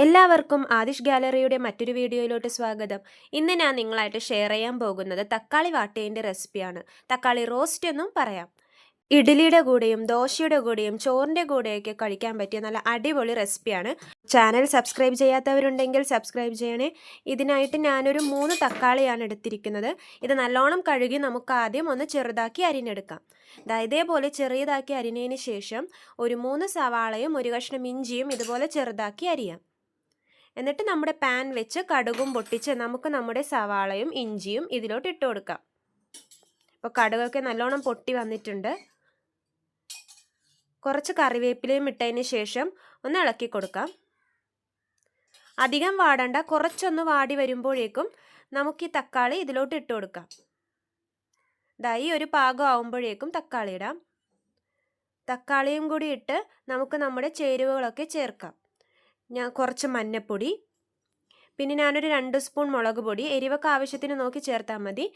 എല്ലാവർക്കും ആദിഷ് ഗാലറിയുടെ മറ്റൊരു വീഡിയോയിലോട്ട് സ്വാഗതം. ഇന്ന് ഞാൻ നിങ്ങളായിട്ട് ഷെയർ ചെയ്യാൻ പോകുന്നത് തക്കാളി വാട്ടിയതിൻ്റെ റെസിപ്പിയാണ്. തക്കാളി റോസ്റ്റ് എന്നും പറയാം. ഇഡ്ഡലിയുടെ കൂടെയും ദോശയുടെ കൂടെയും ചോറിൻ്റെ കൂടെയൊക്കെ കഴിക്കാൻ പറ്റിയ നല്ല അടിപൊളി റെസിപ്പിയാണ്. ചാനൽ സബ്സ്ക്രൈബ് ചെയ്യാത്തവരുണ്ടെങ്കിൽ സബ്സ്ക്രൈബ് ചെയ്യണേ. ഇതിനായിട്ട് ഞാനൊരു 3 തക്കാളിയാണ് എടുത്തിരിക്കുന്നത്. ഇത് നല്ലോണം കഴുകി നമുക്ക് ആദ്യം ഒന്ന് ചെറുതാക്കി അരിഞ്ഞെടുക്കാം. ഇതേപോലെ ചെറിയതാക്കി അരിഞ്ഞതിന് ശേഷം ഒരു 3 സവാളയും ഒരു കഷ്ണം ഇഞ്ചിയും ഇതുപോലെ ചെറുതാക്കി അരിയാം. എന്നിട്ട് നമ്മുടെ പാൻ വെച്ച് കടുകും പൊട്ടിച്ച് നമുക്ക് നമ്മുടെ സവാളയും ഇഞ്ചിയും ഇതിലോട്ട് ഇട്ട് കൊടുക്കാം. അപ്പോൾ കടുകൊക്കെ നല്ലോണം പൊട്ടി വന്നിട്ടുണ്ട്. കുറച്ച് കറിവേപ്പിലയും ഇട്ടതിന് ശേഷം ഒന്ന് ഇളക്കി കൊടുക്കാം. അധികം വാടണ്ട, കുറച്ചൊന്ന് വാടി വരുമ്പോഴേക്കും നമുക്ക് ഈ തക്കാളി ഇതിലോട്ട് ഇട്ട് കൊടുക്കാം. ഈ ഒരു പാകം ആവുമ്പോഴേക്കും തക്കാളി ഇടാം. തക്കാളിയും കൂടി ഇട്ട് നമുക്ക് നമ്മുടെ ചേരുവകളൊക്കെ ചേർക്കാം. ഞാൻ കുറച്ച് മഞ്ഞൾപ്പൊടി, പിന്നെ ഞാനൊരു 2 സ്പൂൺ മുളക് പൊടി, എരിവൊക്കെ ആവശ്യത്തിന് നോക്കി ചേർത്താൽ മതി,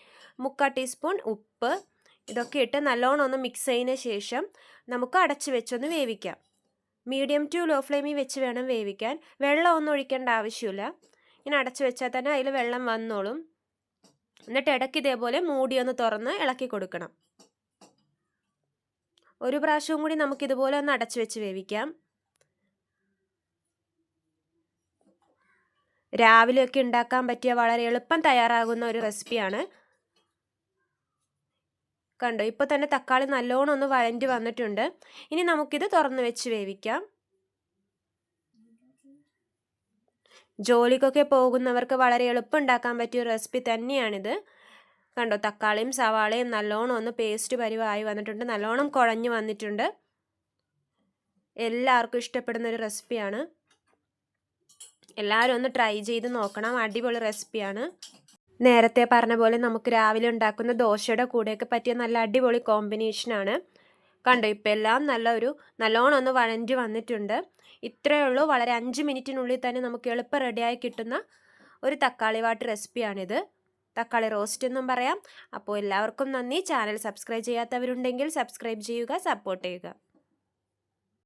3/4 ടീസ്പൂൺ ഉപ്പ്, ഇതൊക്കെ ഇട്ട് നല്ലോണം ഒന്ന് മിക്സ് ചെയ്തതിന് ശേഷം നമുക്ക് അടച്ച് വെച്ചൊന്ന് വേവിക്കാം. മീഡിയം ടു ലോ ഫ്ലെയിമിൽ വെച്ച് വേണം വേവിക്കാൻ. വെള്ളം ഒന്നും ഒഴിക്കേണ്ട ആവശ്യമില്ല. ഇങ്ങനെ അടച്ച് വെച്ചാൽ തന്നെ അതിൽ വെള്ളം വന്നോളും. എന്നിട്ട് ഇടയ്ക്ക് ഇതേപോലെ മൂടി ഒന്ന് തുറന്ന് ഇളക്കി കൊടുക്കണം. ഒരു പ്രാവശ്യവും കൂടി നമുക്കിതുപോലെ ഒന്ന് അടച്ച് വെച്ച് വേവിക്കാം. രാവിലെയൊക്കെ ഉണ്ടാക്കാൻ പറ്റിയ വളരെ എളുപ്പം തയ്യാറാകുന്ന ഒരു റെസിപ്പിയാണ്. കണ്ടോ, ഇപ്പോൾ തന്നെ തക്കാളി നല്ലോണം ഒന്ന് വഴണ്ടി വന്നിട്ടുണ്ട്. ഇനി നമുക്കിത് തുറന്ന് വെച്ച് വേവിക്കാം. ജോലിക്കൊക്കെ പോകുന്നവർക്ക് വളരെ എളുപ്പം ഉണ്ടാക്കാൻ പറ്റിയ ഒരു റെസിപ്പി തന്നെയാണിത്. കണ്ടോ, തക്കാളിയും സവാളയും നല്ലോണം ഒന്ന് പേസ്റ്റ് പരിവായി വന്നിട്ടുണ്ട്, നല്ലോണം കുഴഞ്ഞു വന്നിട്ടുണ്ട്. എല്ലാവർക്കും ഇഷ്ടപ്പെടുന്ന ഒരു റെസിപ്പിയാണ്. എല്ലാവരും ഒന്ന് ട്രൈ ചെയ്ത് നോക്കണം. അടിപൊളി റെസിപ്പിയാണ്. നേരത്തെ പറഞ്ഞ പോലെ നമുക്ക് രാവിലെ ഉണ്ടാക്കുന്ന ദോശയുടെ കൂടെയൊക്കെ പറ്റിയ നല്ല അടിപൊളി കോമ്പിനേഷനാണ്. കണ്ടോ, ഇപ്പോൾ എല്ലാം നല്ലോണം ഒന്ന് വഴഞ്ഞു വന്നിട്ടുണ്ട്. ഇത്രയേ ഉള്ളൂ. വളരെ 5 മിനിറ്റിനുള്ളിൽ തന്നെ നമുക്ക് എളുപ്പം റെഡിയായി കിട്ടുന്ന ഒരു തക്കാളി വാട്ട് റെസിപ്പിയാണിത്. തക്കാളി റോസ്റ്റ് എന്നും പറയാം. അപ്പോൾ എല്ലാവർക്കും നന്ദി. ചാനൽ സബ്സ്ക്രൈബ് ചെയ്യാത്തവരുണ്ടെങ്കിൽ സബ്സ്ക്രൈബ് ചെയ്യുക, സപ്പോർട്ട് ചെയ്യുക.